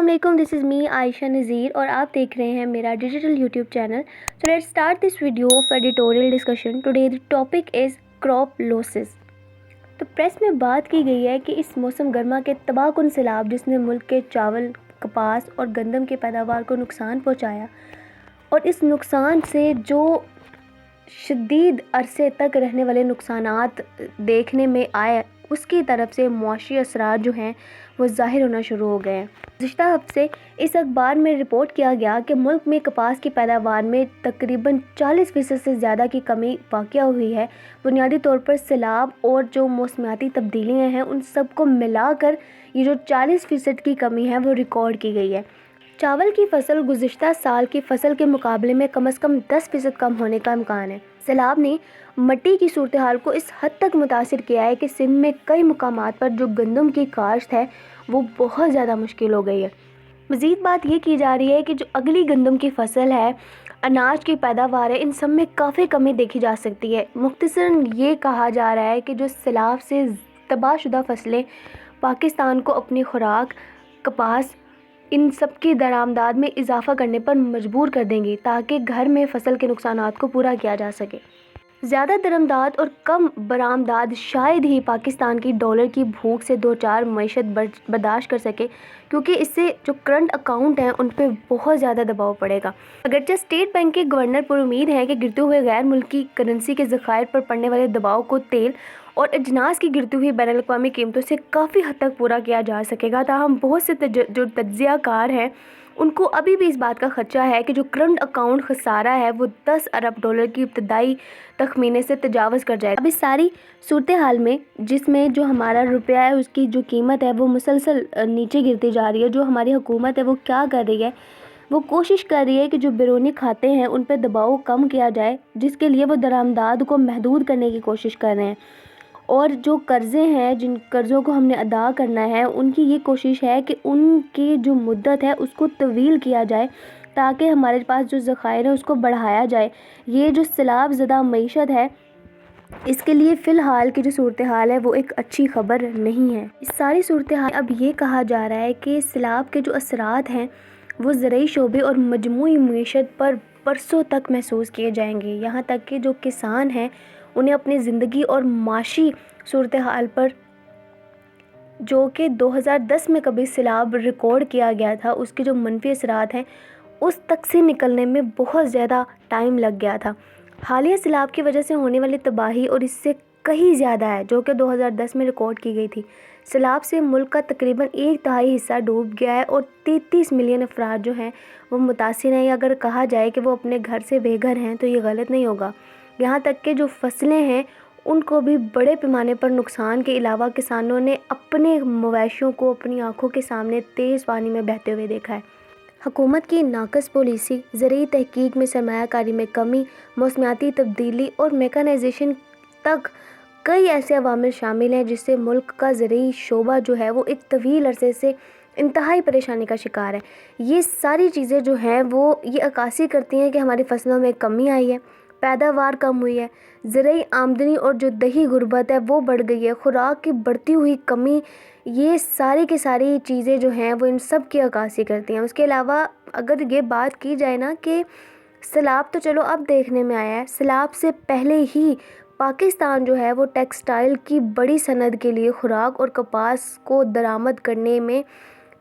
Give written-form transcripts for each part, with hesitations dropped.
السلام علیکم، دس از می عائشہ نذیر اور آپ دیکھ رہے ہیں میرا digital YouTube channel. So let start this video of editorial discussion. Today the topic is crop losses. تو پریس میں بات کی گئی ہے کہ اس موسم گرما کے تباہ کن سیلاب جس نے ملک کے چاول، کپاس اور گندم کی پیداوار کو نقصان پہنچایا، اور اس نقصان سے جو شدید عرصے تک رہنے والے نقصانات دیکھنے میں آئے، اس کی طرف سے معاشی اثرات جو ہیں وہ ظاہر ہونا شروع ہو گئے ہیں. گزشتہ ہفتے اس اخبار میں رپورٹ کیا گیا کہ ملک میں کپاس کی پیداوار میں تقریباً 40% سے زیادہ کی کمی واقع ہوئی ہے. بنیادی طور پر سیلاب اور جو موسمیاتی تبدیلیاں ہیں ان سب کو ملا کر یہ جو 40% کی کمی ہے وہ ریکارڈ کی گئی ہے. چاول کی فصل گزشتہ سال کی فصل کے مقابلے میں کم از کم 10% کم ہونے کا امکان ہے. سیلاب نے مٹی کی صورتحال کو اس حد تک متاثر کیا ہے کہ سندھ میں کئی مقامات پر جو گندم کی کاشت ہے وہ بہت زیادہ مشکل ہو گئی ہے. مزید بات یہ کی جا رہی ہے کہ جو اگلی گندم کی فصل ہے، اناج کی پیداوار ہے، ان سب میں کافی کمی دیکھی جا سکتی ہے. مختصراً یہ کہا جا رہا ہے کہ جو سیلاب سے تباہ شدہ فصلیں پاکستان کو اپنی خوراک، کپاس، ان سب کی درآمدات میں اضافہ کرنے پر مجبور کر دیں گی تاکہ گھر میں فصل کے نقصانات کو پورا کیا جا سکے. زیادہ درآمدات اور کم برآمدات شاید ہی پاکستان کی ڈالر کی بھوک سے دو چار معیشت برداشت کر سکے، کیونکہ اس سے جو کرنٹ اکاؤنٹ ہیں ان پہ بہت زیادہ دباؤ پڑے گا. اگرچہ اسٹیٹ بینک کے گورنر پر امید ہے کہ گرتے ہوئے غیر ملکی کرنسی کے ذخائر پر پڑنے والے دباؤ کو تیل اور اجناس کی گرتی ہوئی بین الاقوامی قیمتوں سے کافی حد تک پورا کیا جا سکے گا، تاہم بہت سے جو تجزیہ کار ہیں ان کو ابھی بھی اس بات کا خدشہ ہے کہ جو کرنٹ اکاؤنٹ خسارہ ہے وہ 10 ارب ڈالر کی ابتدائی تخمینے سے تجاوز کر جائے گا. اب اس ساری صورتحال میں جس میں جو ہمارا روپیہ ہے اس کی جو قیمت ہے وہ مسلسل نیچے گرتی جا رہی ہے، جو ہماری حکومت ہے وہ کیا کر رہی ہے، وہ کوشش کر رہی ہے کہ جو بیرونی کھاتے ہیں ان پہ دباؤ کم کیا جائے، جس کے لیے وہ درآمدات کو محدود کرنے کی کوشش کر رہے ہیں. اور جو قرضے ہیں، جن قرضوں کو ہم نے ادا کرنا ہے، ان کی یہ کوشش ہے کہ ان کی جو مدت ہے اس کو طویل کیا جائے تاکہ ہمارے پاس جو ذخائر ہیں اس کو بڑھایا جائے. یہ جو سیلاب زدہ معیشت ہے اس کے لیے فی الحال کی جو صورتحال ہے وہ ایک اچھی خبر نہیں ہے. اس ساری صورتحال اب یہ کہا جا رہا ہے کہ سیلاب کے جو اثرات ہیں وہ زرعی شعبے اور مجموعی معیشت پر برسوں تک محسوس کیے جائیں گے، یہاں تک کہ جو کسان ہیں انہیں اپنی زندگی اور معاشی صورتحال پر، جو کہ 2010 میں کبھی سیلاب ریکارڈ کیا گیا تھا، اس کے جو منفی اثرات ہیں اس تک سے نکلنے میں بہت زیادہ ٹائم لگ گیا تھا. حالیہ سیلاب کی وجہ سے ہونے والی تباہی اور اس سے کہیں زیادہ ہے جو کہ 2010 میں ریکارڈ کی گئی تھی. سیلاب سے ملک کا تقریباً 1/3 حصہ ڈوب گیا ہے اور 33 ملین افراد جو ہیں وہ متاثر ہیں. اگر کہا جائے کہ وہ اپنے گھر سے بے گھر ہیں تو یہ غلط نہیں ہوگا. یہاں تک کہ جو فصلیں ہیں ان کو بھی بڑے پیمانے پر نقصان کے علاوہ کسانوں نے اپنے مویشیوں کو اپنی آنکھوں کے سامنے تیز پانی میں بہتے ہوئے دیکھا ہے. حکومت کی ناقص پالیسی، زرعی تحقیق میں سرمایہ کاری میں کمی، موسمیاتی تبدیلی اور میکانائزیشن تک کئی ایسے عوامل شامل ہیں جس سے ملک کا زرعی شعبہ جو ہے وہ ایک طویل عرصے سے انتہائی پریشانی کا شکار ہے. یہ ساری چیزیں جو ہیں وہ یہ عکاسی کرتی ہیں کہ ہماری فصلوں میں کمی آئی ہے، پیداوار کم ہوئی ہے، زرعی آمدنی اور جو دیہی غربت ہے وہ بڑھ گئی ہے، خوراک کی بڑھتی ہوئی کمی. یہ ساری کی ساری چیزیں جو ہیں وہ ان سب کی عکاسی کرتی ہیں. اس کے علاوہ اگر یہ بات کی جائے نا کہ سیلاب تو چلو اب دیکھنے میں آیا ہے، سیلاب سے پہلے ہی پاکستان جو ہے وہ ٹیکسٹائل کی بڑی صنعت کے لیے خوراک اور کپاس کو درآمد کرنے میں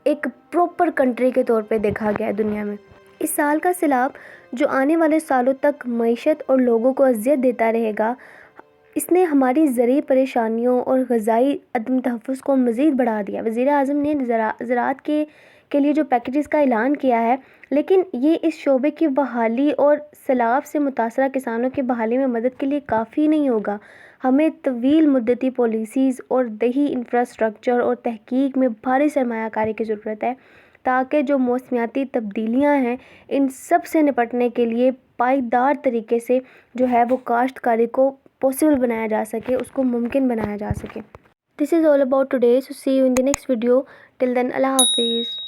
ایک پراپر کنٹری کے طور پہ دیکھا گیا ہے دنیا میں. اس سال کا سیلاب جو آنے والے سالوں تک معیشت اور لوگوں کو اذیت دیتا رہے گا، اس نے ہماری زرعی پریشانیوں اور غذائی عدم تحفظ کو مزید بڑھا دیا. وزیر اعظم نے زراعت کے لیے جو پیکیجز کا اعلان کیا ہے، لیکن یہ اس شعبے کی بحالی اور سیلاب سے متاثرہ کسانوں کی بحالی میں مدد کے لیے کافی نہیں ہوگا. ہمیں طویل مدتی پالیسیز اور دیہی انفراسٹرکچر اور تحقیق میں بھاری سرمایہ کاری کی ضرورت ہے تاکہ جو موسمیاتی تبدیلیاں ہیں ان سب سے نپٹنے کے لیے پائیدار طریقے سے جو ہے وہ کاشتکاری کو پاسبل بنایا جا سکے، اس کو ممکن بنایا جا سکے. This is all about today. So see you in the next video. Till then, Allah Hafiz.